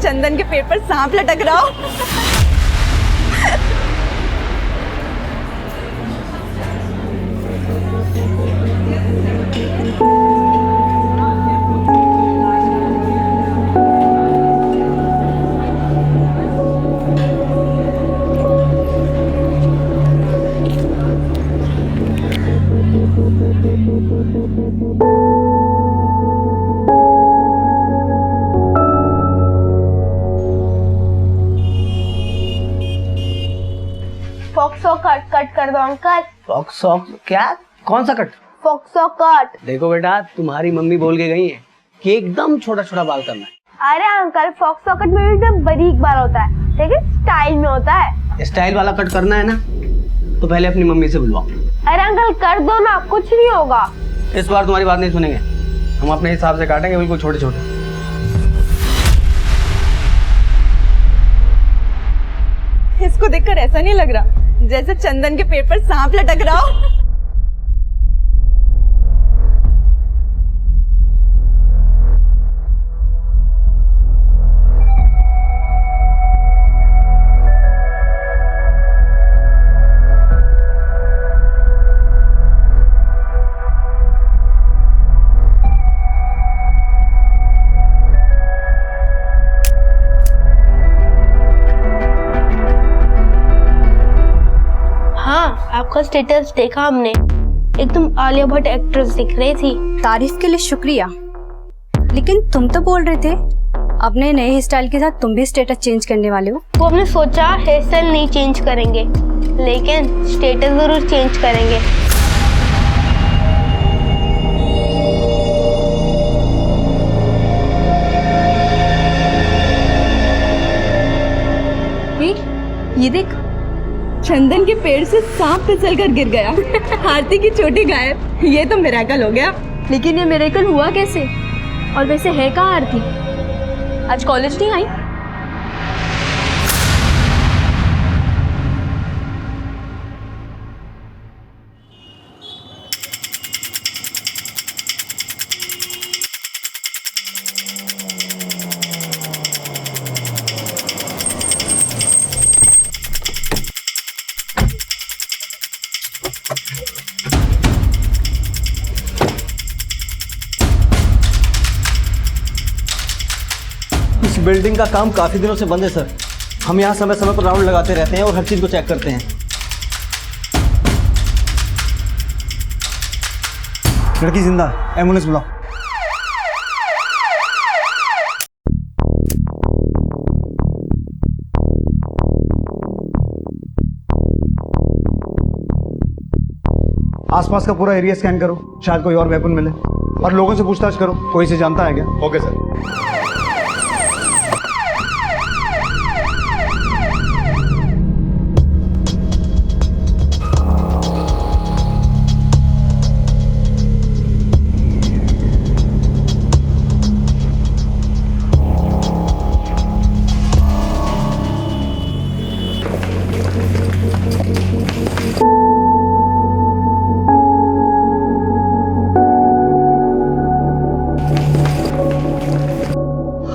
चंदन के पेड़ पर सांप लटक रहा हो। फॉक्सो कट कट कर दो अंकल। फॉक्सो क्या? कौन सा कट? फॉक्सो कट। देखो बेटा, तुम्हारी मम्मी बोल के गई है कि एकदम छोटा छोटा बाल करना है। अरे अंकल, फॉक्सो कट में एकदम बारीक बाल होता है, लेकिन स्टाइल में होता है। स्टाइल वाला कट करना है ना, तो पहले अपनी मम्मी से बुलवाओ। अरे अंकल कर दो ना, कुछ नहीं होगा। इस बार तुम्हारी बात नहीं सुनेंगे, हम अपने हिसाब से काटेंगे, बिल्कुल छोटे छोटे। इसको देखकर ऐसा नहीं लग रहा जैसे चंदन के पेड़ पर सांप लटक रहा हो। आपका स्टेटस देखा हमने, एकदम आलिया भट्ट एक्ट्रेस दिख रही थी। तारीफ के लिए शुक्रिया, लेकिन तुम तो बोल रहे थे अपने नए हेयर स्टाइल के साथ तुम भी स्टेटस चेंज करने वाले हो। वो हमने सोचा हेयर स्टाइल नहीं चेंज करेंगे, लेकिन स्टेटस जरूर चेंज करेंगे। ये देख, चंदन के पेड़ से सांप फिसल कर गिर गया। आरती की चोटी गायब। ये तो मिरेकल हो गया। लेकिन ये मिरेकल हुआ कैसे? और वैसे है कहाँ आरती? आज कॉलेज नहीं आई? इस बिल्डिंग का काम काफी दिनों से बंद है सर। हम यहाँ समय समय पर राउंड लगाते रहते हैं और हर चीज को चेक करते हैं। लड़की जिंदा, एम्बुलेंस बुलाओ। आसपास का पूरा एरिया स्कैन करो, शायद कोई और वेपन मिले। और लोगों से पूछताछ करो, कोई इसे जानता है क्या? Okay sir.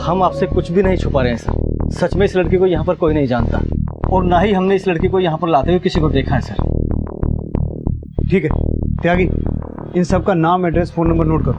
हम आपसे कुछ भी नहीं छुपा रहे हैं सर। सच में इस लड़की को यहाँ पर कोई नहीं जानता, और ना ही हमने इस लड़की को यहाँ पर लाते हुए किसी को देखा है सर। ठीक है त्यागी, इन सब का नाम, एड्रेस, फोन नंबर नोट करो।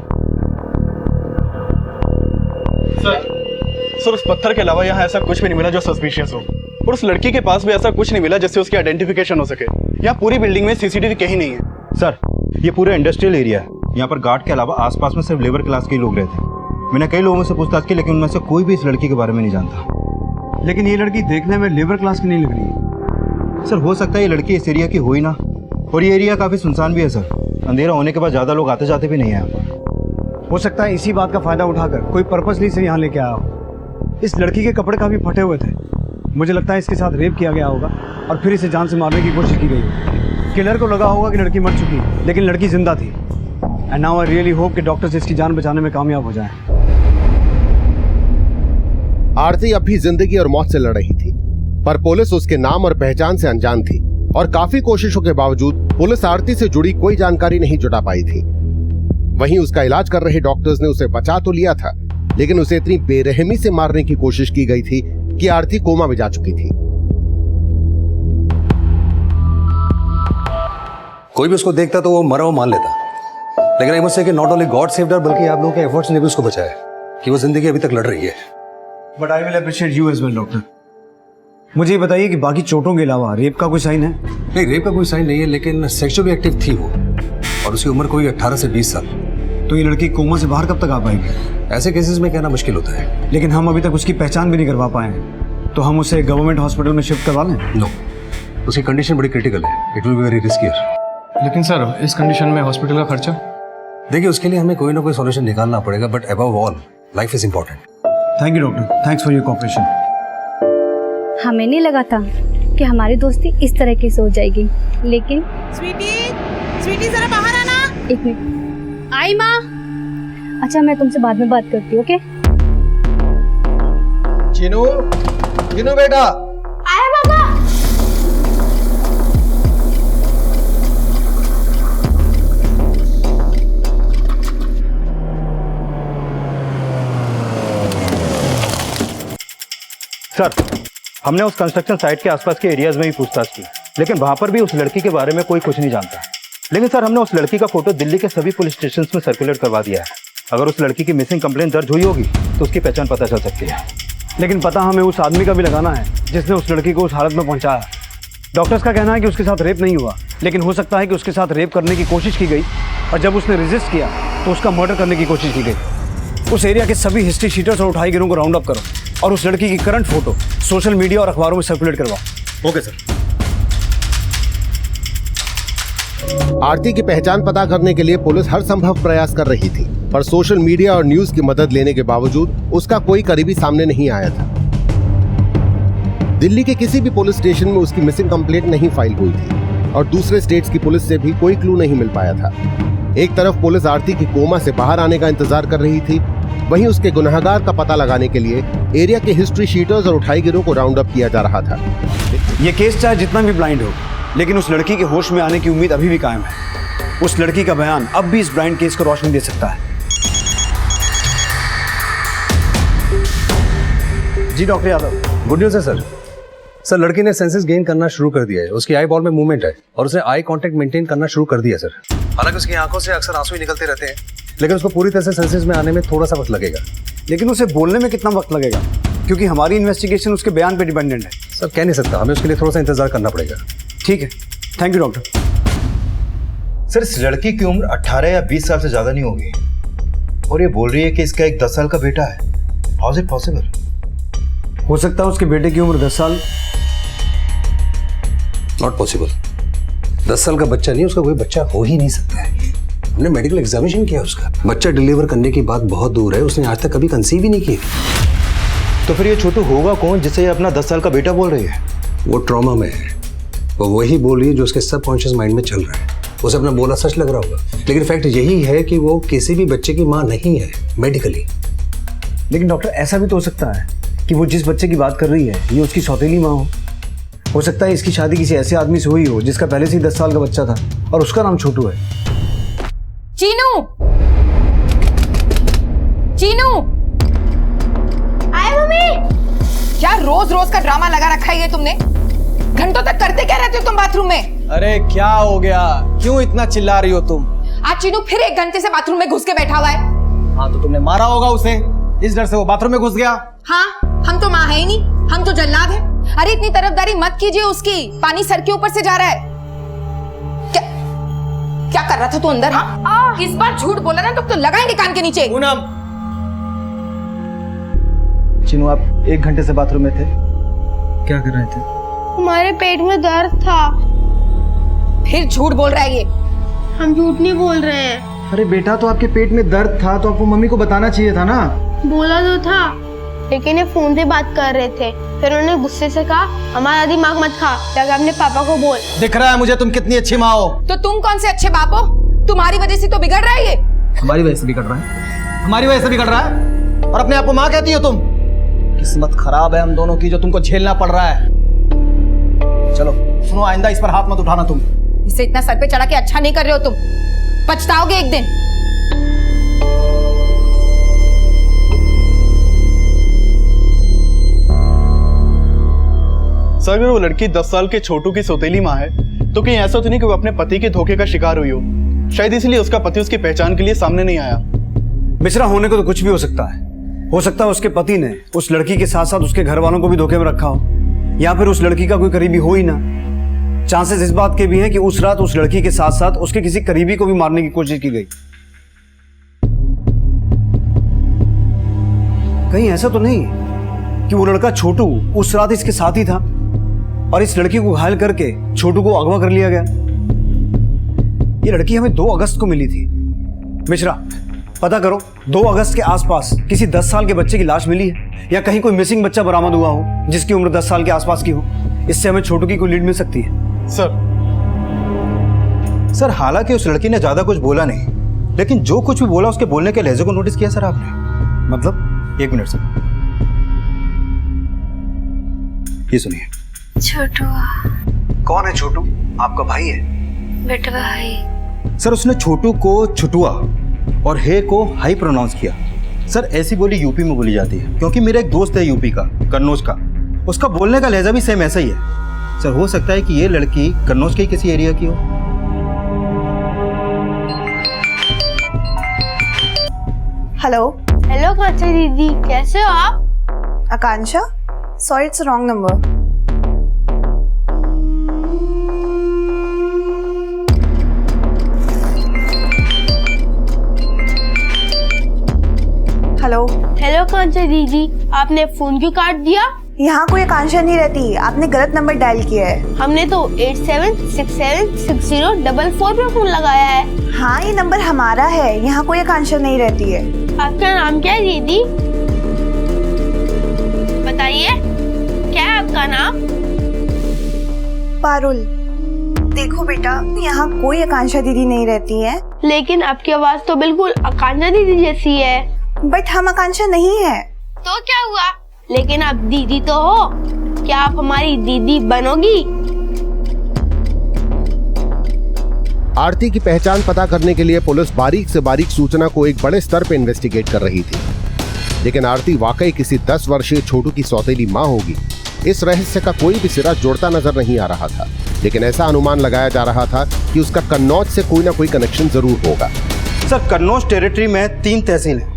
सर उस पत्थर के अलावा यहाँ ऐसा कुछ भी नहीं मिला जो सस्पिशियस हो, और उस लड़की के पास भी ऐसा कुछ नहीं मिला जिससे उसकी आइडेंटिफिकेशन हो सके। यहाँ पूरी बिल्डिंग में सीसीटीवी कहीं नहीं है। सर ये पूरा इंडस्ट्रियल एरिया है, यहाँ पर गार्ड के अलावा आसपास में सिर्फ लेबर क्लास के ही लोग रहते हैं। मैंने कई लोगों से पूछताछ की, लेकिन उनमें से कोई भी इस लड़की के बारे में नहीं जानता। लेकिन ये लड़की देखने में लेबर क्लास की नहीं लग रही है सर। हो सकता है ये लड़की इस एरिया की हो ही ना, और ये एरिया काफी सुनसान भी है सर। अंधेरा होने के बाद ज्यादा लोग आते जाते भी नहीं है यहाँ पर। हो सकता है इसी बात का फायदा उठाकर कोई पर्पसली से यहाँ लेके आया हो। इस लड़की के कपड़े काफी फटे हुए थे, मुझे लगता है इसके साथ रेप किया गया होगा और फिर इसे जान से मारने की कोशिश की गई होगी। किलर को लगा होगा कि लड़की मर चुकी, लेकिन लड़की जिंदा थी। And now I really hope कि डॉक्टर्स इसकी जान बचाने में कामयाब हो जाएं। आरती अब भी जिंदगी और मौत से लड़ रही थी, पर पुलिस उसके नाम और पहचान से अनजान थी, और काफी कोशिशों के बावजूद पुलिस आरती से जुड़ी कोई जानकारी नहीं जुटा पाई थी। वहीं उसका इलाज कर रहे डॉक्टर्स ने उसे बचा तो लिया था, लेकिन उसे इतनी बेरहमी से मारने की कोशिश की गई थी कि आरती कोमा में जा चुकी थी। कोई भी उसको देखता तो वो मरा हुआ मान लेता, लेकिन आई मस्ट से कि नॉट ओनली गॉड सेव्ड हर बल्कि आप लोगों के एफर्ट्स ने भी उसको बचाया कि वो जिंदगी अभी तक लड़ रही है। But I will appreciate you as well doctor. मुझे ये बताइए कि बाकी चोटों के अलावा रेप का कोई साइन है? नहीं, रेप का कोई साइन नहीं है, लेकिन सेक्सुअली एक्टिव थी वो और उसकी उम्र कोई 18 से 20 साल। तो ये लड़की कोमा से बाहर कब तक आ पाएगी? ऐसे केसेस में कहना मुश्किल होता है। लेकिन हम अभी तक उसकी पहचान भी नहीं करवा पाए हैं, तो हम उसे गवर्नमेंट हॉस्पिटल में शिफ्ट करवा लें? नो, उसकी कंडीशन बड़ी क्रिटिकल है, it will be very riskier. लेकिन सर इस कंडीशन में हॉस्पिटल का खर्चा? देखिए, उसके लिए हमें कोई ना कोई सॉल्यूशन निकालना पड़ेगा, but above all life is important. Thank you doctor, thanks for your cooperation. हमें नहीं लगा था कि हमारी दोस्ती इस तरीके से हो जाएगी, लेकिन स्वीटी जरा बाहर आना। एक मिनट। आई माँ। अच्छा, मैं तुमसे बाद में बात करती हूँ, ओके? चिनू, चिनू बेटा। आया पापा। सर, हमने उस कंस्ट्रक्शन साइट के आसपास के एरियाज में भी पूछताछ की, लेकिन वहां पर भी उस लड़की के बारे में कोई कुछ नहीं जानता। लेकिन सर, हमने उस लड़की का फोटो दिल्ली के सभी पुलिस स्टेशन में सर्कुलेट करवा दिया है। अगर उस लड़की की मिसिंग कंप्लेंट दर्ज हुई होगी तो उसकी पहचान पता चल सकती है। लेकिन पता हमें उस आदमी का भी लगाना है जिसने उस लड़की को उस हालत में पहुंचाया। डॉक्टर्स का कहना है कि उसके साथ रेप नहीं हुआ, लेकिन हो सकता है कि उसके साथ रेप करने की कोशिश की गई और जब उसने रेजिस्ट किया तो उसका मर्डर करने की कोशिश की गई। उस एरिया के सभी हिस्ट्री शीटर्स और उठाई गिरों को राउंड अप करो और उस लड़की की करंट फोटो सोशल मीडिया और अखबारों में सर्कुलेट करवाओ। Okay sir. आरती की पहचान पता करने के लिए पुलिस हर संभव प्रयास कर रही थी, पर सोशल मीडिया और न्यूज की मदद लेने के बावजूद उसका कोई करीबी सामने नहीं आया था। दिल्ली के किसी भी पुलिस स्टेशन में उसकी मिसिंग कंप्लेंट नहीं फाइल हुई थी और दूसरे स्टेट्स की पुलिस से भी कोई क्लू नहीं मिल पाया था। एक तरफ पुलिस आरती की कोमा से बाहर आने का इंतजार कर रही थी, वहीं उसके गुनहगार का पता लगाने के लिए एरिया के हिस्ट्री शीटर्स और उठाईगिरों को राउंड अप किया जा रहा था। ये केस चाहे जितना भी ब्लाइंड हो, लेकिन उस लड़की के होश में आने की उम्मीद अभी भी कायम है। उस लड़की का बयान अब भी इस ब्लाइंड केस को रोशनी दे सकता है। जी डॉक्टर यादव। गुड न्यूज़ है सर। सर, लड़की ने सेंसेस गेन करना शुरू कर दिया है, उसकी आई बॉल में मूवमेंट है और उसने आई कांटेक्ट मेंटेन करना शुरू कर दिया सर। हालांकि उसकी आंखों से अक्सर आंसू ही निकलते रहते हैं, लेकिन उसको पूरी तरह से सेंसेस में आने में थोड़ा सा वक्त लगेगा। लेकिन उसे बोलने में कितना वक्त लगेगा? क्योंकि हमारी इन्वेस्टिगेशन उसके बयान पे डिपेंडेंट है। सर, कह नहीं सकता, हमें उसके लिए थोड़ा सा इंतजार करना पड़ेगा। ठीक है, थैंक यू डॉक्टर। सर, इस लड़की की उम्र 18 या 20 साल से ज्यादा नहीं होगी और ये बोल रही है कि इसका एक 10 साल का बेटा है। How is it possible? हो सकता है उसके बेटे की उम्र 10 साल। Not possible. 10 साल का बच्चा नहीं, उसका कोई बच्चा हो ही नहीं सकता है। हमने मेडिकल एग्जामिनेशन किया उसका, बच्चा डिलीवर करने की बात बहुत दूर है, उसने आज तक कभी कंसीव ही नहीं की। तो फिर ये छोटू होगा कौन जिसे ये अपना 10 साल का बेटा बोल रही है? वो ट्रॉमा में है, वो वही बोल रही है जो उसके सबकॉन्शियस माइंड में चल रहा है। उसे अपना बोला सच लग रहा होगा, लेकिन फैक्ट यही है कि वो किसी भी बच्चे की माँ नहीं है मेडिकली। लेकिन डॉक्टर, ऐसा भी तो हो सकता है कि वो जिस बच्चे की बात कर रही है ये उसकी सौतेली माँ हो सकता है इसकी शादी किसी ऐसे आदमी से हुई हो जिसका पहले से ही 10 साल का बच्चा था और उसका नाम छोटू है। चीनू, चीनू, आए मम्मी। क्या रोज रोज का ड्रामा लगा रखा है ये तुमने? घंटों तक करते क्या रहते हो तुम बाथरूम में? अरे क्या हो गया, क्यों इतना चिल्ला रही हो तुम? आज चीनू फिर 1 घंटे से बाथरूम में घुस के बैठा हुआ है। हाँ तो तुमने मारा होगा उसे, इस डर से वो बाथरूम में घुस गया। हाँ, हम तो माँ है ही नहीं, हम तो जल्लाद है। अरे इतनी तरफदारी मत कीजिए उसकी, पानी सर के ऊपर से जा रहा है। क्या कर रहा था तू अंदर? हाँ, इस बार झूठ बोला ना तो लगाएंगे कान के नीचे। पूनम, चिनू आप 1 घंटे से बाथरूम में थे, क्या कर रहे थे? हमारे पेट में दर्द था। फिर झूठ बोल रहा है ये। हम झूठ नहीं बोल रहे हैं। अरे बेटा, तो आपके पेट में दर्द था तो आपको मम्मी को बताना चाहिए था ना। बोला तो था, लेकिन ये फोन पे बात कर रहे थे। फिर उन्होंने गुस्से से कहा हमारा दिमाग मत खा, जाकर अपने पापा को बोल। दिख रहा है मुझे तुम कितनी अच्छी माँ हो। तो तुम कौन से अच्छे बाप हो? तुम्हारी वजह से तो बिगड़ रहा है ये। हमारी वजह से बिगड़ रहा है? हमारी वजह से बिगड़ रहा है और अपने आप को माँ कहती हो तुम? किस्मत खराब है हम दोनों की जो तुमको झेलना पड़ रहा है। चलो सुनो, आइंदा इस पर हाथ मत उठाना तुम। इसे इतना सर पे चढ़ा के अच्छा नहीं कर रहे हो तुम, पछताओगे एक दिन। सर अगर वो लड़की 10 साल के छोटू की सौतेली माँ है तो कहीं ऐसा तो नहीं कि वो अपने पति के धोखे का शिकार हुई हो? शायद इसलिए उसका पति उसकी पहचान के लिए सामने नहीं आया। मिश्रा, होने को तो कुछ भी हो सकता है। हो सकता है उसके पति ने उस लड़की के साथ साथ उसके घर वालों को भी धोखे में रखा हो, या फिर उस लड़की का कोई करीबी हो ही ना। चांसेस इस बात के भी हैं कि उस रात उस लड़की के साथ साथ उसके किसी करीबी को भी मारने की कोशिश की गई। कहीं ऐसा तो नहीं कि वो लड़का छोटू उस रात इसके साथ ही था और इस लड़की को घायल करके छोटू को अगवा कर लिया गया। ये लड़की हमें 2 अगस्त को मिली थी। मिश्रा, पता करो 2 अगस्त के आसपास किसी 10 साल के बच्चे की लाश मिली है या कहीं कोई मिसिंग बच्चा बरामद हुआ हो जिसकी उम्र 10 साल के आसपास की हो। इससे हमें छोटू की कोई लीड मिल सकती है। सर हालांकि उस लड़की ने ज्यादा कुछ बोला नहीं, लेकिन जो कुछ भी बोला उसके बोलने के लहजे को नोटिस किया सर आपने? मतलब? 1 मिनट सर, ये सुनिए। छोटू। कौन है छोटू? आपका भाई है? बेटा भाई। सर उसने छोटू को छुटुआ और हे को हाई प्रोनाउंस किया। सर ऐसी बोली यूपी में बोली जाती है, क्योंकि मेरा एक दोस्त है यूपी का, कन्नौज का, उसका बोलने का लहजा भी सेम ऐसा ही है। सर हो सकता है कि ये लड़की कन्नौज के किसी एरिया की हो। हेलो। हेलो कांचा दीदी, कैसे हो आप? Akanksha, sorry it's wrong number. Hello. Hello Kancha दीदी, आपने फोन क्यों काट दिया? यहाँ कोई आकांक्षा नहीं रहती, आपने गलत नंबर डायल किया है। हमने तो 87676044 पे फोन लगाया है। हाँ, ये नंबर हमारा है, यहाँ कोई आकांक्षा नहीं रहती है। आपका नाम क्या है दीदी? बताइए, क्या है आपका नाम? पारुल। देखो बेटा, यहाँ कोई आकांक्षा दीदी नहीं रहती है। लेकिन आपकी आवाज तो बिल्कुल आकांक्षा दीदी जैसी है। बट हम आकांक्षा नहीं है। तो क्या हुआ? लेकिन आप दीदी तो हो, क्या आप हमारी दीदी बनोगी? आरती की पहचान पता करने के लिए पुलिस बारीक से बारीक सूचना को एक बड़े स्तर पर इन्वेस्टिगेट कर रही थी, लेकिन आरती वाकई किसी 10 वर्षीय छोटू की सौतेली मां होगी, इस रहस्य का कोई भी सिरा जुड़ता नजर नहीं आ रहा था। लेकिन ऐसा अनुमान लगाया जा रहा था कि उसका कन्नौज से कोई ना कोई कनेक्शन जरूर होगा। सर कन्नौज टेरिटरी में 3 तहसील हैं,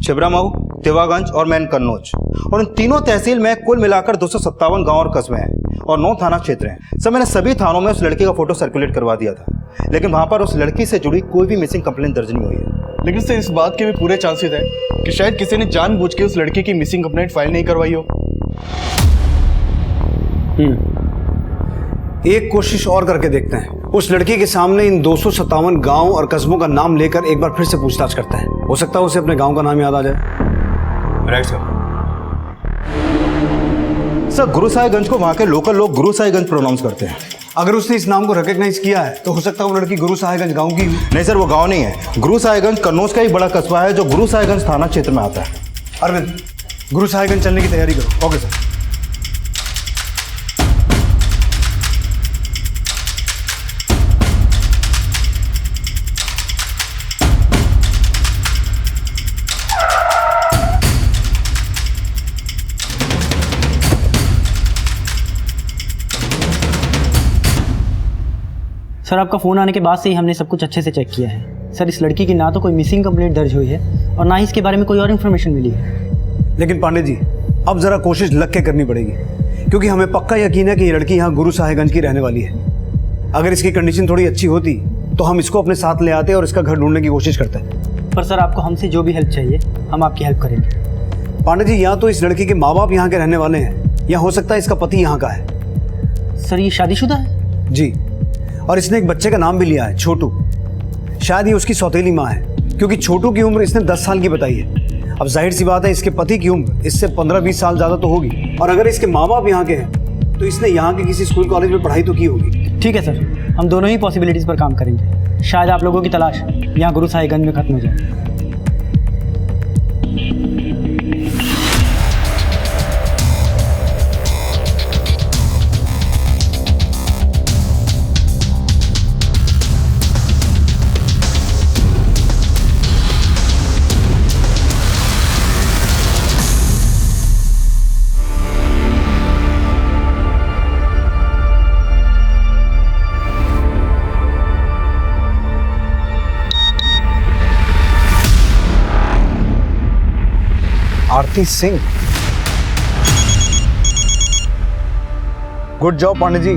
छिबरामऊ, तिवागंज और मैन कन्नौज, और इन तीनों तहसील में कुल मिलाकर 257 गांव और कस्बे हैं और 9 थाना क्षेत्र हैं। सर मैंने सभी थानों में उस लड़की का फोटो सर्कुलेट करवा दिया था, लेकिन वहां पर उस लड़की से जुड़ी कोई भी मिसिंग कंप्लेंट दर्ज नहीं हुई है। लेकिन सर इस बात के भी पूरे चांसेस है कि शायद किसी ने जानबूझ के उस लड़की की मिसिंग कंप्लेंट फाइल नहीं करवाई हो। एक कोशिश और करके देखते हैं। उस लड़की के सामने इन 257 गांव और कस्बों का नाम लेकर एक बार फिर से पूछताछ करते हैं। हो सकता है उसे अपने गांव का नाम याद आ जाए। Right sir. सर गुरुसाहिबगंज को वहां के लोकल लोग गुरुसाहिबगंज प्रोनाउंस करते हैं। अगर उसने इस नाम को रिकॉग्नाइज किया है तो हो सकता है वो लड़की गुरुसाहिबगंज गांव की हो। नहीं सर, वो गांव नहीं है। गुरुसाहिबगंज कन्नौज का ही बड़ा कस्बा है जो गुरुसाहिबगंज थाना क्षेत्र में आता है। अरविंद, गुरुसाहिबगंज चलने की तैयारी करो। Okay sir. सर आपका फ़ोन आने के बाद से ही हमने सब कुछ अच्छे से चेक किया है। सर इस लड़की की ना तो कोई मिसिंग कंप्लेंट दर्ज हुई है और ना ही इसके बारे में कोई और इन्फॉर्मेशन मिली है। लेकिन पांडे जी, अब जरा कोशिश लग के करनी पड़ेगी, क्योंकि हमें पक्का यकीन है कि ये लड़की यहाँ गुरुसाहिबगंज की रहने वाली है। अगर इसकी कंडीशन थोड़ी अच्छी होती तो हम इसको अपने साथ ले आते और इसका घर ढूंढने की कोशिश करते हैं। पर सर आपको हमसे जो भी हेल्प चाहिए हम आपकी हेल्प करेंगे। पांडे जी, या तो इस लड़की के माँ बाप यहाँ के रहने वाले हैं या हो सकता है इसका पति यहाँ का है। सर ये शादीशुदा है? जी, और इसने एक बच्चे का नाम भी लिया है, छोटू। शायद ये उसकी सौतेली माँ है, क्योंकि छोटू की उम्र इसने 10 साल की बताई है। अब जाहिर सी बात है इसके पति की उम्र इससे 15-20 साल ज़्यादा तो होगी, और अगर इसके माँ बाप यहाँ के हैं तो इसने यहाँ के किसी स्कूल कॉलेज में पढ़ाई तो की होगी। ठीक है सर, हम दोनों ही पॉसिबिलिटीज़ पर काम करेंगे। शायद आप लोगों की तलाश यहाँ गुरुसाहिबगंज में खत्म हो जाए। आरती सिंह। Good job Pandey ji.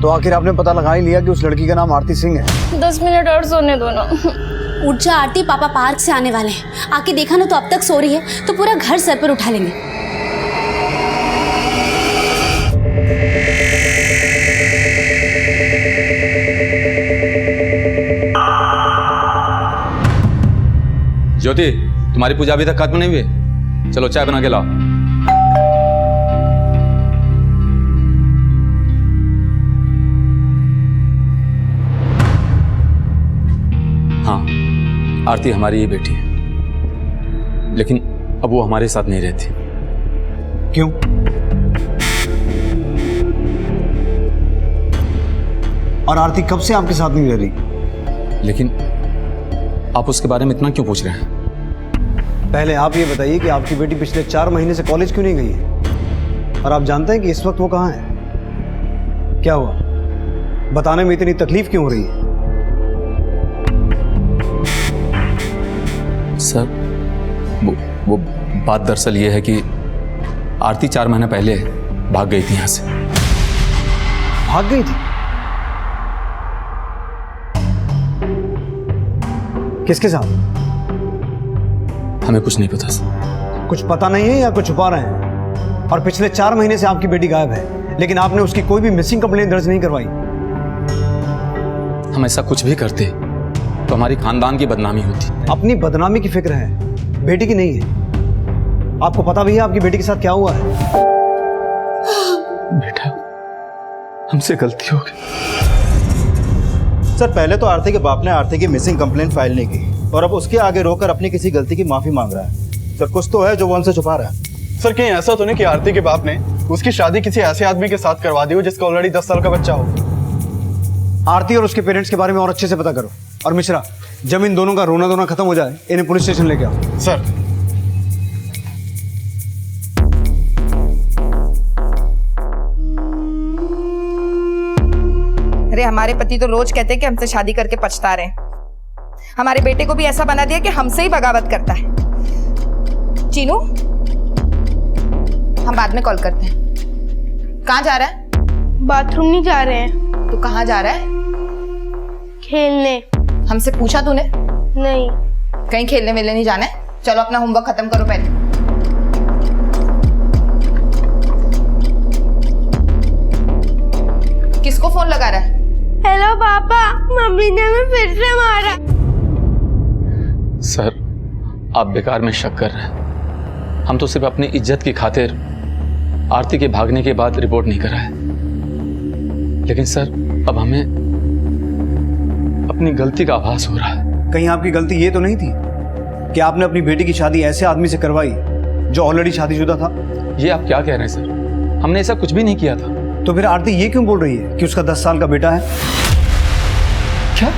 तो आखिर आपने पता लगा ही लिया कि उस लड़की का नाम आरती सिंह है। 10 मिनट और सोने दो ना। उठ जा आरती, पापा पार्क से आने वाले हैं। आके देखा ना तो अब तक सो रही है, तो पूरा घर सर पर उठा लेंगे। ज्योति, तुम्हारी पूजा अभी तक खत्म नहीं हुई? चलो चाय बना के लाओ। हाँ, आरती हमारी ही बेटी है, लेकिन अब वो हमारे साथ नहीं रहती। क्यों? और आरती कब से आपके साथ नहीं रह रही? लेकिन आप उसके बारे में इतना क्यों पूछ रहे हैं? पहले आप ये बताइए कि आपकी बेटी पिछले 4 महीने से कॉलेज क्यों नहीं गई है? और आप जानते हैं कि इस वक्त वो कहाँ है? क्या हुआ? बताने में इतनी तकलीफ क्यों हो रही है? सर, वो बात दरअसल ये है कि आरती 4 महीने पहले भाग गई थी यहाँ से। भाग गई थी? किसके साथ? हमें कुछ नहीं पता सर। कुछ पता नहीं है या कुछ छुपा रहे हैं? और पिछले 4 महीने से आपकी बेटी गायब है, लेकिन आपने उसकी कोई भी मिसिंग कंप्लेंट दर्ज नहीं करवाई। हम ऐसा कुछ भी करते तो हमारी खानदान की बदनामी होती। अपनी बदनामी की फिक्र है, बेटी की नहीं है। आपको पता भी है आपकी बेटी के साथ क्या हुआ है? बेटा, हमसे गलती हो गई। सर, पहले तो आरती के बाप ने आरती की मिसिंग कंप्लेंट फाइल नहीं की और अब उसके आगे रोकर अपनी किसी गलती की माफी मांग रहा है। सर, कुछ तो है जो वो उनसे छुपा रहा है। सर, कहीं ऐसा तो नहीं कि आरती के बाप ने उसकी शादी किसी ऐसे आदमी के साथ करवा दी हो जिसका ऑलरेडी 10 साल का बच्चा हो? आरती और उसके पेरेंट्स के बारे में और अच्छे से पता करो। और मिश्रा, जब इन दोनों का रोना धोना खत्म हो जाए, इन्हें पुलिस स्टेशन लेके आओ। सर। अरे हमारे पति तो रोज कहते हैं कि हमसे शादी करके पछता रहे हैं। हमारे बेटे को भी ऐसा बना दिया कि हमसे ही बगावत करता है। चीनू, हम बाद में कॉल करते हैं। कहाँ जा रहा है? बाथरूम नहीं जा रहे हैं। तू कहाँ जा रहा है? खेलने। हमसे पूछा तूने? नहीं। कहीं खेलने वेलने नहीं जाना है? चलो अपना होमवर्क खत्म करो पहले। किसको फोन लगा रहा है? हेलो पापा, मम्मी ने हमें फिर से मारा। सर, आप बेकार में शक कर रहे हैं। हम तो सिर्फ अपनी इज्जत की खातिर आरती के भागने के बाद रिपोर्ट नहीं करा है। लेकिन सर, अब हमें अपनी गलती का आभास हो रहा है। कहीं आपकी गलती ये तो नहीं थी कि आपने अपनी बेटी की शादी ऐसे आदमी से करवाई जो ऑलरेडी शादीशुदा था? ये आप क्या कह रहे हैं सर? हमने ऐसा कुछ भी नहीं किया था। तो फिर आरती ये क्यों बोल रही है कि उसका 10 साल का बेटा है? क्या?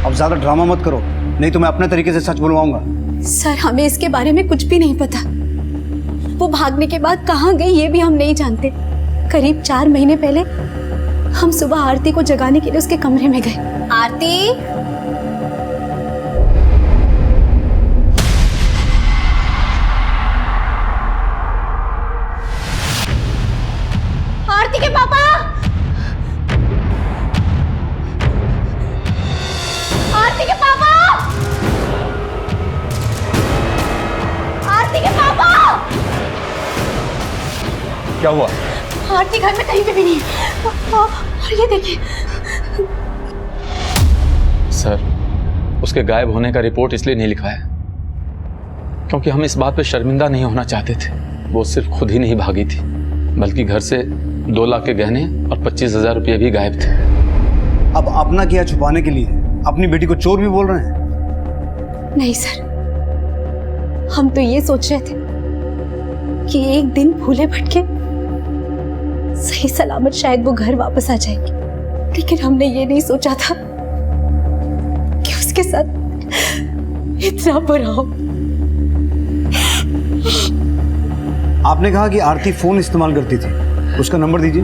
अब ज्यादा ड्रामा मत करो, नहीं तो मैं अपने तरीके से सच बुलवाऊंगा। सर, हमें इसके बारे में कुछ भी नहीं पता। वो भागने के बाद कहाँ गई ये भी हम नहीं जानते। करीब 4 महीने पहले हम सुबह आरती को जगाने के लिए उसके कमरे में गए। आरती, आरती के पापा, आरती के पापा, आरती के पापा। क्या हुआ? आरती घर में कहीं पे भी नहीं है। और ये देखिए सर, उसके गायब होने का रिपोर्ट इसलिए नहीं लिखा है क्योंकि हम इस बात पे शर्मिंदा नहीं होना चाहते थे। वो सिर्फ खुद ही नहीं भागी थी, बल्कि घर से 2 लाख के गहने और 25,000 रुपये भी गायब थे। अब अपना किया छुपाने के लिए अपनी बेटी को चोर भी बोल रहे हैं? नहीं सर, हम तो ये सोच रहे थे कि एक दिन भूले भटके सही सलामत शायद वो घर वापस आ जाएगी, लेकिन हमने ये नहीं सोचा था कि उसके साथ इतना बुरा हो। आपने कहा कि आरती फोन इस्तेमाल करती थी, उसका नंबर दीजिए।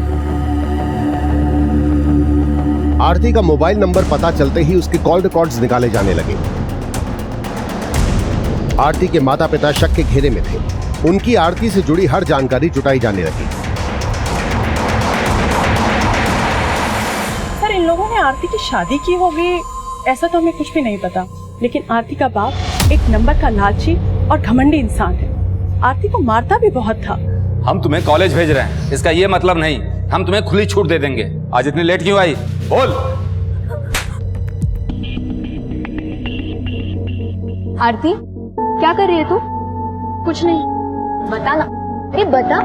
आरती का मोबाइल नंबर पता चलते ही उसके कॉल रिकॉर्ड्स निकाले जाने लगे। आरती के माता पिता शक के घेरे में थे। उनकी आरती से जुड़ी हर जानकारी जुटाई जाने लगी। सर, इन लोगों ने आरती की शादी की होगी ऐसा तो हमें कुछ भी नहीं पता, लेकिन आरती का बाप एक नंबर का लालची और घमंडी इंसान है। आरती को मारता भी बहुत था। हम तुम्हें कॉलेज भेज रहे हैं, इसका ये मतलब नहीं हम तुम्हें खुली छूट दे देंगे। आज इतनी लेट क्यों आई? बोल। आरती, क्या कर रही है तू? कुछ नहीं, बता ना। अरे बता।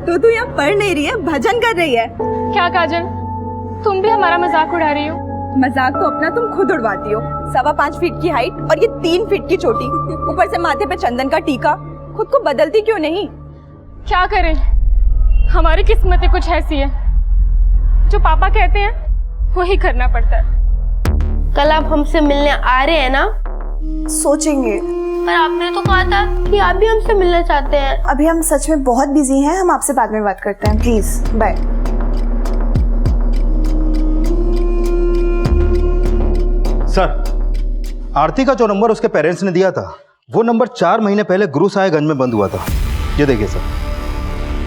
तो यहाँ पढ़ नहीं रही है, भजन कर रही है। क्या काजल, तुम भी हमारा मजाक उड़ा रही हो? मजाक तो अपना तुम खुद उड़वाती हो। 5.25 फीट की हाइट और ये 3 फीट की चोटी, ऊपर से माथे पे चंदन का टीका। खुद को बदलती क्यों नहीं? क्या करें, हमारी किस्मतें कुछ ऐसी है, जो पापा कहते हैं वही करना पड़ता है। कल आप हमसे मिलने आ रहे हैं ना? सोचेंगे। पर आपने तो कहा था कि आप भी हमसे मिलना चाहते हैं। अभी हम सच में बहुत बिजी हैं, हम आपसे बाद में बात करते हैं। Please bye. सर, आरती का जो नंबर उसके पेरेंट्स ने दिया था वो नंबर 4 महीने पहले गुरु साहेबगंज में बंद हुआ था। ये देखिए सर।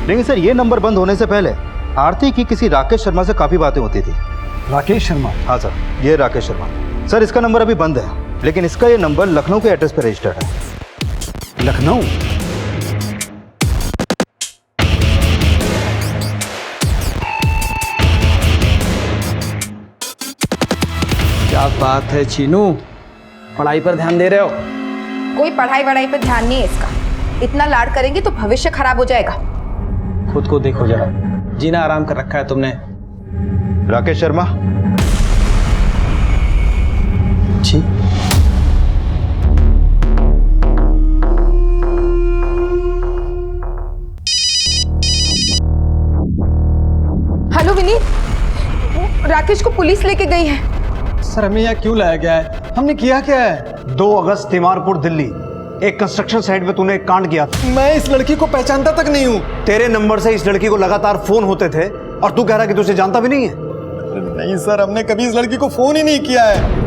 लेकिन सर, ये नंबर बंद होने से पहले आरती की किसी राकेश शर्मा से काफी बातें होती थी। राकेश शर्मा? हाँ सर, ये राकेश शर्मा। सर, इसका नंबर अभी बंद है, लेकिन इसका ये नंबर लखनऊ के एड्रेस पर रजिस्टर्ड है। लखनऊ? क्या बात है चीनू, पढ़ाई पर ध्यान दे रहे हो? कोई पढ़ाई वढ़ाई पे ध्यान नहीं है इसका। इतना लाड करेंगे तो भविष्य खराब हो जाएगा। खुद को देखो जरा, जीना आराम कर रखा है तुमने। राकेश शर्मा जी। हेलो विनीत, राकेश को पुलिस लेके गई है। सर, हमें यहाँ क्यों लाया गया है? हमने किया क्या है? 2 अगस्त तिमारपुर दिल्ली, एक कंस्ट्रक्शन साइट में तूने एक कांड किया था। मैं इस लड़की को पहचानता तक नहीं हूँ। तेरे नंबर से इस लड़की को लगातार फोन होते थे और तू कह रहा कि तू उसे जानता भी नहीं है। नहीं सर, हमने कभी इस लड़की को फोन ही नहीं किया है।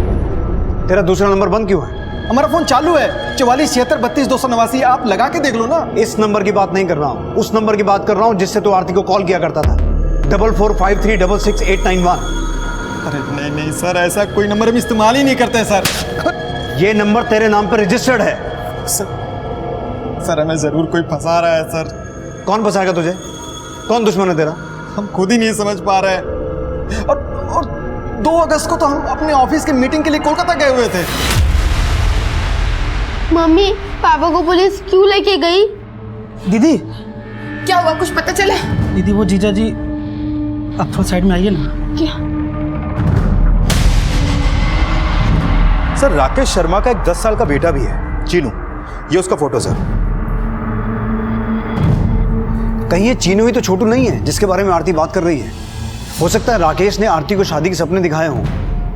तेरा दूसरा नंबर बंद क्यों है? हमारा फोन चालू है, 44 76 32 289। आप लगा के देख लो ना। इस नंबर की बात नहीं कर रहा हूँ, उस नंबर की बात कर रहा हूँ जिससे तू आरती को कॉल किया करता था। 4453666891। अरे नहीं नहीं सर, ऐसा कोई नंबर हम इस्तेमाल ही नहीं करते सर। ये नंबर तेरे नाम पर रजिस्टर्ड है। सर, हमें जरूर कोई फंसा रहा है सर। कौन फंसाएगा तुझे? कौन दुश्मन है तेरा? हम खुद ही नहीं समझ पा रहे हैं। और 2 अगस्त को तो हम अपने ऑफिस की मीटिंग के लिए कोलकाता गए हुए थे। मम्मी, पापा को पुलिस क्यों लेके गई? दीदी, क्या हुआ, कुछ पता चला? दीदी वो जीजा जी, आप थोड़ा साइड में आइए ना। क्या? सर, राकेश शर्मा का एक 10 साल का बेटा भी है, चीनू। ये उसका फोटो सर। कहीं ये चीनू ही तो छोटू नहीं है जिसके बारे में आरती बात कर रही है? हो सकता है राकेश ने आरती को शादी के सपने दिखाए हों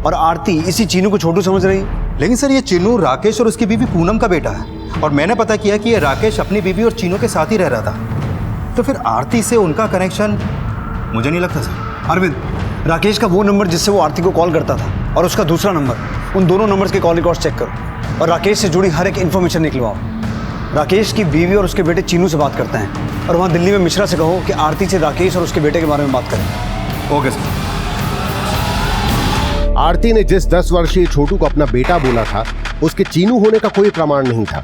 और आरती इसी चीनू को छोटू समझ रही। लेकिन सर, ये चीनू राकेश और उसकी बीवी पूनम का बेटा है, और मैंने पता किया कि ये राकेश अपनी बीवी और चीनू के साथ ही रह रहा था। तो फिर आरती से उनका कनेक्शन मुझे नहीं लगता सर। अरविंद, राकेश का वो नंबर जिससे वो आरती को कॉल करता था और उसका दूसरा नंबर, उन दोनों नंबर्स के कॉल रिकॉर्ड्स चेक करो और राकेश से जुड़ी हर एक इन्फॉर्मेशन निकलवाओ। राकेश की बीवी और उसके बेटे चीनू से बात करते हैं और वहाँ दिल्ली में मिश्रा से कहो कि आरती से राकेश और उसके बेटे के बारे में बात करें। Okay sir. आरती ने जिस 10 वर्षीय छोटू को अपना बेटा बोला था, उसके चीनू होने का कोई प्रमाण नहीं था,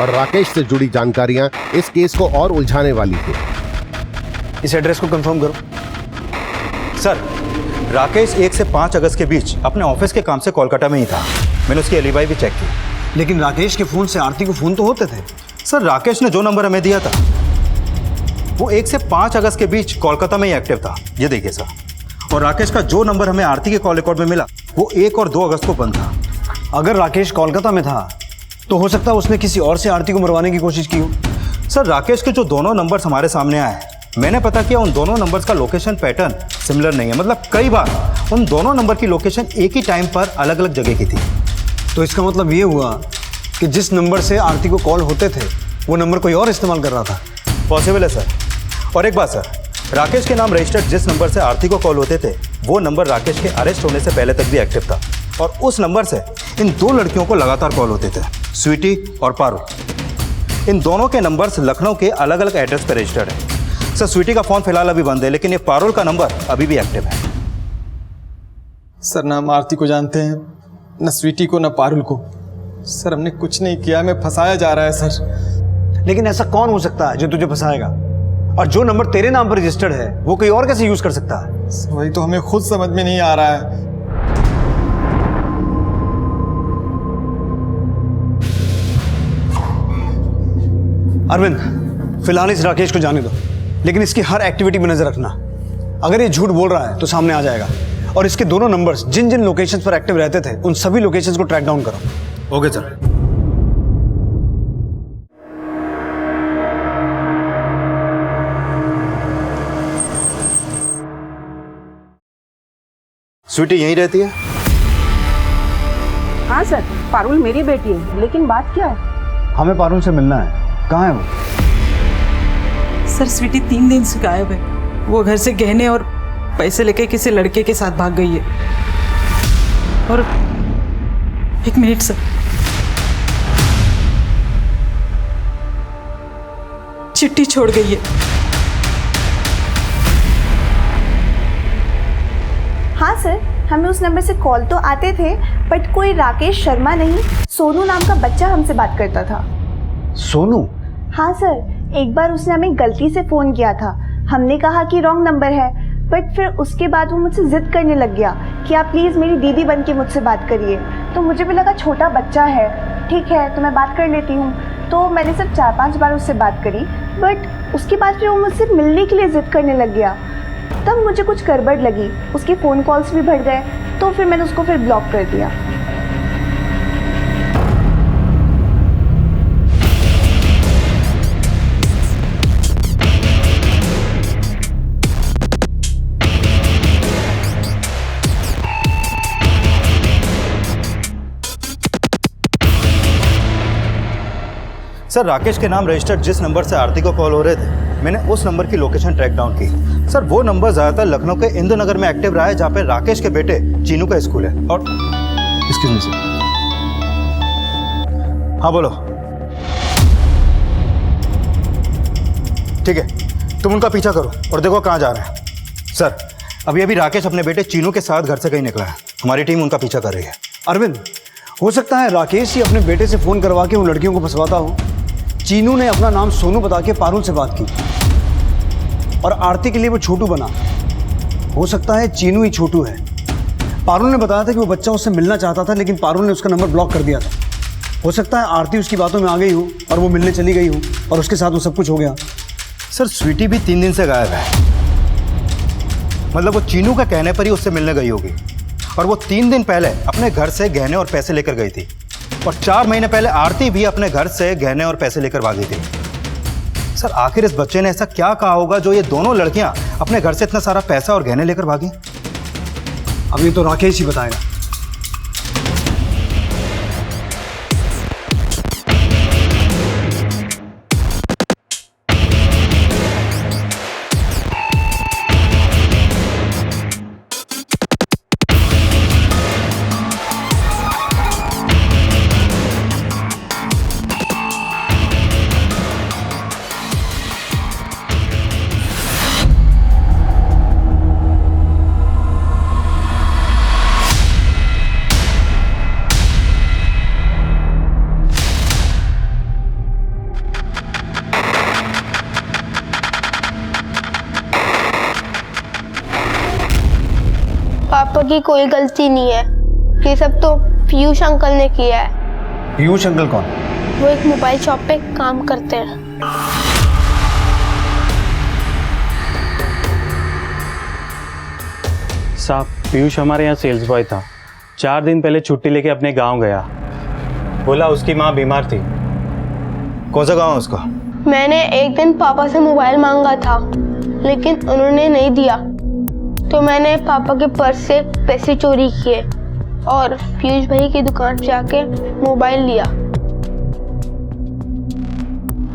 और राकेश से जुड़ी जानकारियां इस केस को और उलझाने वाली थी। इस एड्रेस को कंफर्म करो। सर, राकेश 1 से 5 अगस्त के बीच अपने ऑफिस के काम से कोलकाता में ही था। मैंने उसकी एलिबाई भी चेक की। लेकिन राकेश के फोन से आरती को फोन तो होते थे। सर, राकेश ने जो नंबर हमें दिया था वो 1 से 5 अगस्त के बीच कोलकाता में ही एक्टिव था। ये देखिए सर। और राकेश का जो नंबर हमें आरती के कॉल रिकॉर्ड में मिला वो 1 और 2 अगस्त को बंद था। अगर राकेश कोलकाता में था तो हो सकता है उसने किसी और से आरती को मरवाने की कोशिश की हो। सर, राकेश के जो दोनों नंबर्स हमारे सामने आए, मैंने पता किया उन दोनों नंबर्स का लोकेशन पैटर्न सिमिलर नहीं है। मतलब कई बार उन दोनों नंबर की लोकेशन एक ही टाइम पर अलग अलग जगह की थी। तो इसका मतलब ये हुआ कि जिस नंबर से आरती को कॉल होते थे वो नंबर कोई और इस्तेमाल कर रहा था। पॉसिबल है सर। और एक बात सर, राकेश के नाम रजिस्टर्ड जिस नंबर से आरती को कॉल होते थे वो नंबर राकेश के अरेस्ट होने से पहले तक भी एक्टिव था, और उस नंबर से इन दो लड़कियों को लगातार कॉल होते थे, स्वीटी और पारुल। इन दोनों के नंबर्स लखनऊ के अलग अलग एड्रेस पर रजिस्टर्ड है। सर स्वीटी का फ़ोन फिलहाल अभी बंद है, लेकिन ये पारुल का नंबर अभी भी एक्टिव है। सर ना हम आरती को जानते हैं, न स्वीटी को, न पारुल को। सर हमने कुछ नहीं किया, हमें फंसाया जा रहा है सर। लेकिन ऐसा कौन हो सकता है जो तुझे फंसाएगा? और जो नंबर तेरे नाम पर रजिस्टर्ड है वो कोई और कैसे यूज कर सकता है? वही तो हमें खुद समझ में नहीं आ रहा है। अरविंद, फिलहाल इस राकेश को जाने दो, लेकिन इसकी हर एक्टिविटी में नजर रखना। अगर ये झूठ बोल रहा है तो सामने आ जाएगा। और इसके दोनों नंबर्स जिन जिन लोकेशंस पर एक्टिव रहते थे उन सभी लोकेशंस को ट्रैक डाउन करो। Okay sir. स्वीटी यहीं रहती है? हाँ सर, पारुल मेरी बेटी है, लेकिन बात क्या है? हमें पारुल से मिलना है। कहाँ है वो? सर स्वीटी 3 दिन से गायब है। वो घर से गहने और पैसे लेके किसी लड़के के साथ भाग गई है। और 1 मिनट सर, चिट्ठी छोड़ गई है। हाँ सर, हमें उस नंबर से कॉल तो आते थे, बट कोई राकेश शर्मा नहीं, सोनू नाम का बच्चा हमसे बात करता था। सोनू? हाँ सर, एक बार उसने हमें गलती से फ़ोन किया था। हमने कहा कि रॉन्ग नंबर है, बट फिर उसके बाद वो मुझसे ज़िद करने लग गया कि आप प्लीज़ मेरी दीदी बन के मुझसे बात करिए। तो मुझे भी लगा छोटा बच्चा है, ठीक है तो मैं बात कर लेती हूँ। तो मैंने सिर्फ 4-5 बार उससे बात करी, बट उसके बाद फिर वो मुझसे मिलने के लिए ज़िद करने लग गया। तब मुझे कुछ गड़बड़ लगी, उसके फ़ोन कॉल्स भी बढ़ गए, तो फिर मैंने उसको फिर ब्लॉक कर दिया। सर राकेश के नाम रजिस्टर्ड जिस नंबर से आरती को कॉल हो रहे थे, मैंने उस नंबर की लोकेशन ट्रैक डाउन की। सर वो नंबर ज़्यादातर लखनऊ के इंदु नगर में एक्टिव रहा है, जहाँ पे राकेश के बेटे चीनू का स्कूल है। और एक्सक्यूज मी सर। हाँ बोलो। ठीक है, तुम उनका पीछा करो और देखो कहाँ जा रहे हैं। सर अभी अभी राकेश अपने बेटे चीनू के साथ घर से कहीं निकला है, हमारी टीम उनका पीछा कर रही है। अरविंद, हो सकता है राकेश ही अपने बेटे से फ़ोन करवा के उन लड़कियों को फंसवाता हो। चीनू ने अपना नाम सोनू बता के पारुल से बात की और आरती के लिए वो छोटू बना। हो सकता है चीनू ही छोटू है। पारुल ने बताया था कि वो बच्चा उससे मिलना चाहता था, लेकिन पारुल ने उसका नंबर ब्लॉक कर दिया था। हो सकता है आरती उसकी बातों में आ गई हो और वो मिलने चली गई हो और उसके साथ वो सब कुछ हो गया। सर स्वीटी भी 3 दिन से गायब है, मतलब वो चीनू का कहने पर ही उससे मिलने गई होगी। और वो 3 दिन पहले अपने घर से गहने और पैसे लेकर गई थी, और 4 महीने पहले आरती भी अपने घर से गहने और पैसे लेकर भागी थी। सर आखिर इस बच्चे ने ऐसा क्या कहा होगा जो ये दोनों लड़कियां अपने घर से इतना सारा पैसा और गहने लेकर भागी? अब ये तो राकेश ही बताएगा। पापा की कोई गलती नहीं है, ये सब तो पीयूष अंकल ने किया है। पीयूष अंकल कौन? वो एक मोबाइल शॉप पे काम करते हैं। साहब पीयूष हमारे यहाँ सेल्स बॉय था। 4 दिन पहले छुट्टी लेके अपने गांव गया, बोला उसकी माँ बीमार थी। कौन सा गाँव है उसका? मैंने एक दिन पापा से मोबाइल मांगा था, लेकिन उन्होंने नहीं दिया, तो मैंने पापा के पर्स से पैसे चोरी किए और पीयूष भाई की दुकान पे जाके मोबाइल लिया।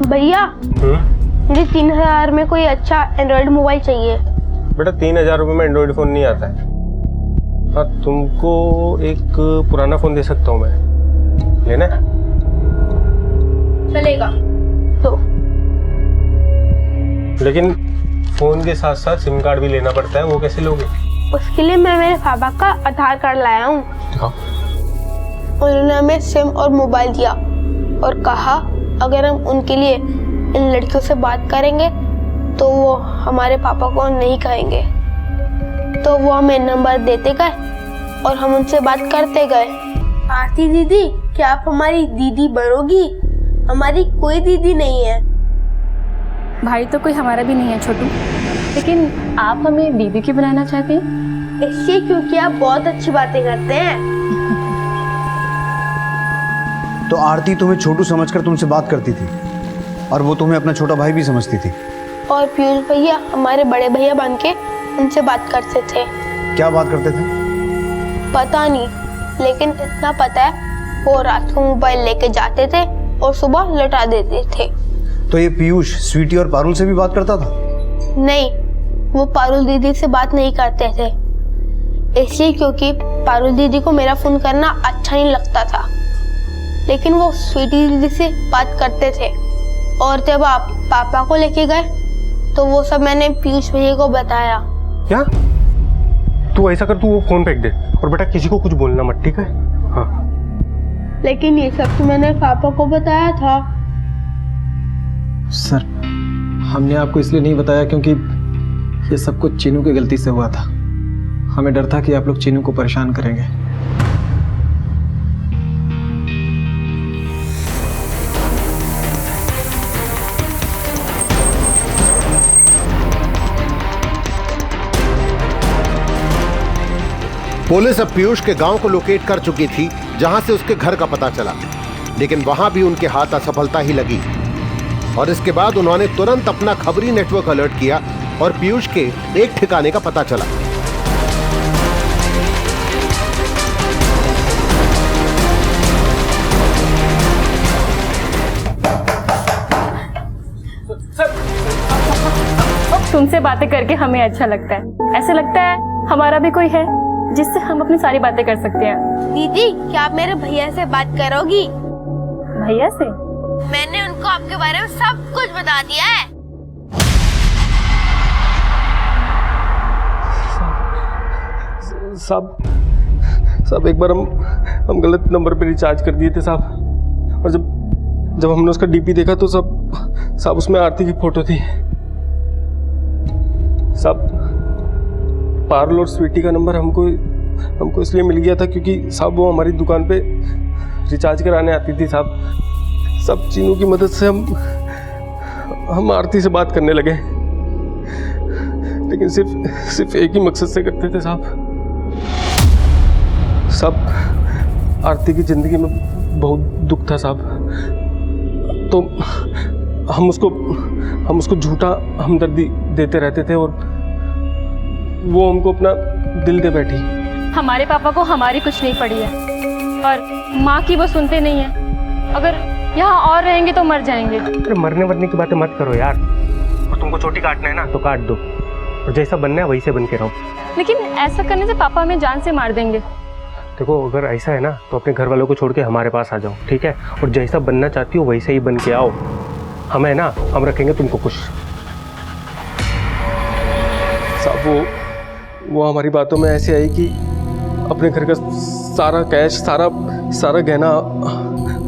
भैया मुझे 3000 में कोई अच्छा एंड्रॉइड मोबाइल चाहिए। बेटा 3000 रुपये में एंड्रॉइड फ़ोन नहीं आता है, हाँ, तुमको एक पुराना फोन दे सकता हूँ मैं, लेना है? चलेगा तो। लेकिन फोन के साथ साथ सिम कार्ड भी लेना पड़ता है, वो कैसे लोगे? उसके लिए मैं मेरे पापा का आधार कार्ड लाया हूँ। उन्होंने हमें सिम और मोबाइल दिया और कहा अगर हम उनके लिए इन लड़कियों से बात करेंगे तो वो हमारे पापा को नहीं कहेंगे। तो वो हमें नंबर देते गए और हम उनसे बात करते गए। आरती दीदी, क्या आप हमारी दीदी बनोगी? हमारी कोई दीदी नहीं है। भाई तो कोई हमारा भी नहीं है छोटू, लेकिन आप हमें दीदी क्यों बनाना चाहते हैं? इसलिए क्योंकि आप बहुत अच्छी बातें करते हैं। तो आरती तुम्हें छोटू समझकर तुमसे बात करती थी और वो तुम्हें अपना छोटा भाई भी समझती थी। और पीयूष भैया हमारे बड़े भैया बन के उनसे बात करते थे। क्या बात करते थे? पता नहीं, लेकिन इतना पता है वो रात को मोबाइल लेके जाते थे और सुबह लौटा देते थे। तो ये पीयूष स्वीटी और पारुल से भी बात करता था? नहीं, वो पारुल दीदी से बात नहीं करते थे, इसलिए क्योंकि पारुल दीदी को मेरा फोन करना अच्छा नहीं लगता था। लेकिन वो स्वीटी दीदी से बात करते थे। और जब आप पापा को लेके गए तो वो सब मैंने पीयूष भैया को बताया। क्या? तू ऐसा कर, तू वो फोन फेंक दे और बेटा किसी को कुछ बोलना मत, ठीक है? हाँ। लेकिन ये सब तो मैंने पापा को बताया था। सर, हमने आपको इसलिए नहीं बताया क्योंकि ये सब कुछ चीनू की गलती से हुआ था। हमें डर था कि आप लोग चीनू को परेशान करेंगे। पुलिस अब पीयूष के गांव को लोकेट कर चुकी थी, जहां से उसके घर का पता चला, लेकिन वहां भी उनके हाथ असफलता ही लगी। और इसके बाद उन्होंने तुरंत अपना खबरी नेटवर्क अलर्ट किया और पीयूष के एक ठिकाने का पता चला। तुमसे बातें करके हमें अच्छा लगता है। ऐसा लगता है हमारा भी कोई है जिससे हम अपनी सारी बातें कर सकते हैं। दीदी, क्या आप मेरे भैया से बात करोगी? भैया से? मैंने उनको आपके बारे में सब कुछ बता दिया है। साहब एक बार हम गलत नंबर पे रिचार्ज कर दिए थे साहब, और जब हमने उसका डीपी देखा तो साहब उसमें आरती की फोटो थी। साहब पारुल और स्वीटी का नंबर हमको इसलिए मिल गया था क्योंकि साहब वो हमारी दुकान पे रिचार्ज कराने आती थी साहब। सब चीनू की मदद से हम आरती से बात करने लगे, लेकिन सिर्फ एक ही मकसद से करते थे साहब। आरती की जिंदगी में बहुत दुख था साहब, तो हम उसको झूठा हमदर्दी देते रहते थे और वो हमको अपना दिल दे बैठी। हमारे पापा को हमारी कुछ नहीं पड़ी है और माँ की वो सुनते नहीं है। अगर यहाँ और रहेंगे तो मर जाएंगे। अरे मरने वरने की बातें मत करो यार, और तुमको चोटी काटना है ना तो काट दो, और जैसा बनना है वही से बन के रहो। लेकिन ऐसा करने से पापा हमें जान से मार देंगे। देखो अगर ऐसा है ना तो अपने घर वालों को छोड़ के हमारे पास आ जाओ, ठीक है? और जैसा बनना चाहती हो वैसे ही बन के आओ। हमें ना, हम रखेंगे तुमको खुश। साहब वो हमारी बातों में ऐसे आई कि अपने घर का सारा कैश, सारा गहना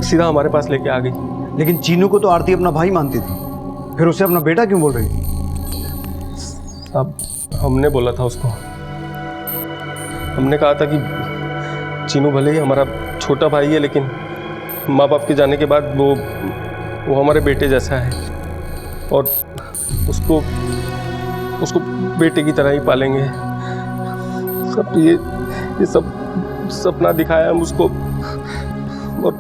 सीधा हमारे पास लेके आ गई। लेकिन चीनू को तो आरती अपना भाई मानती थी, फिर उसे अपना बेटा क्यों बोल रही थी? अब हमने बोला था उसको, हमने कहा था कि चीनू भले ही हमारा छोटा भाई है, लेकिन माँ बाप के जाने के बाद वो हमारे बेटे जैसा है और उसको बेटे की तरह ही पालेंगे। सब ये सब सपना दिखाया हम उसको, और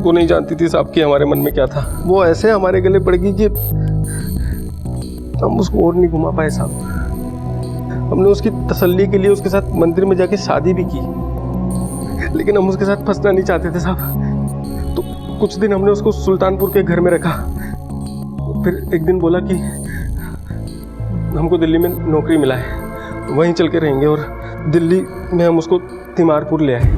वो नहीं जानती थी साहब कि हमारे मन में क्या था। वो ऐसे हमारे गले पड़ गई कि हम उसको और नहीं घुमा पाए साहब। हमने उसकी तसल्ली के लिए उसके साथ मंदिर में जाके शादी भी की, लेकिन हम उसके साथ फंसना नहीं चाहते थे साहब। तो कुछ दिन हमने उसको सुल्तानपुर के घर में रखा, फिर एक दिन बोला कि हमको दिल्ली में नौकरी मिला है, वहीं चल के रहेंगे और दिल्ली में हम उसको तिमारपुर ले आए।